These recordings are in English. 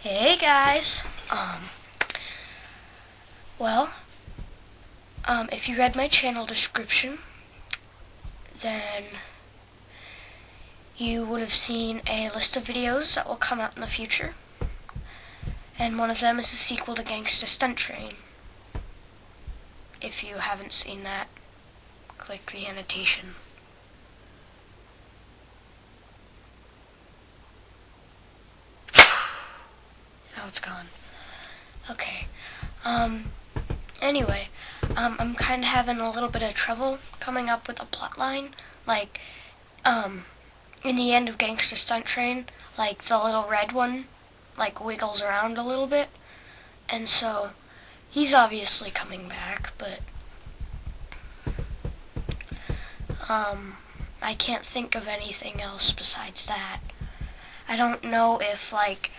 Hey guys. Well, if you read my channel description, then you would have seen a list of videos that will come out in the future. And one of them is a sequel to Gangsta Stunt. If you haven't seen that, click the annotation. Now it's gone. Okay. Anyway, I'm kind of having a little bit of trouble coming up with a plot line. Like, in the end of Gangsta Stunt, like, the little red one, like, wiggles around a little bit. And so, he's obviously coming back, but, I can't think of anything else besides that. I don't know if, like,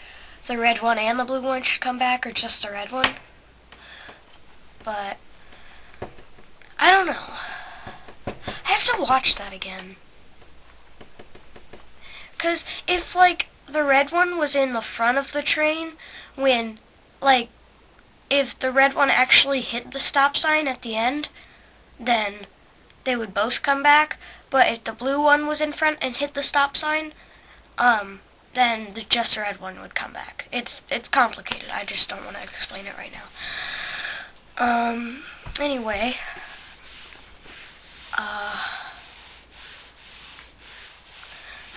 the red one and the blue one should come back, or just the red one. But, I don't know. I have to watch that again. Because if, like, the red one was in the front of the train when, like, if the red one actually hit the stop sign at the end, then they would both come back. But if the blue one was in front and hit the stop sign, then just the red one would come back. It's complicated. I just don't want to explain it right now. Anyway,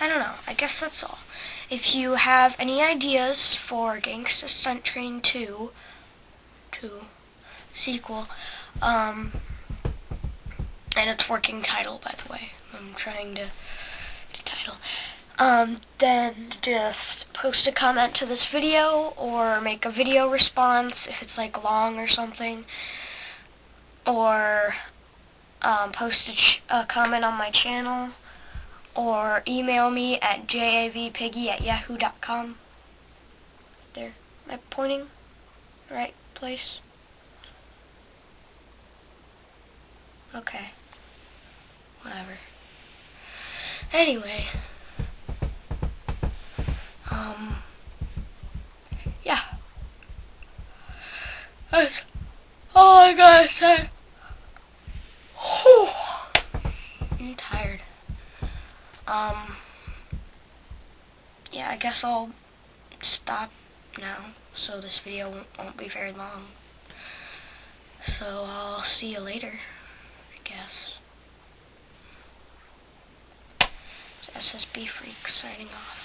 I don't know. I guess that's all. If you have any ideas for Gangsta Stunt Train 2 sequel, and it's working title, by the way. I'm trying to title. Then just post a comment to this video, or make a video response if it's, like, long or something. Or, post a comment on my channel. Or email me at javpiggy@yahoo.com. There. Am I pointing the right place? Okay. Whatever. Anyway. Yeah. That's all I gotta say. Whew. I'm tired. Yeah, I guess I'll stop now, so this video won't be very long. So I'll see you later, I guess. It's SSB Freak signing off.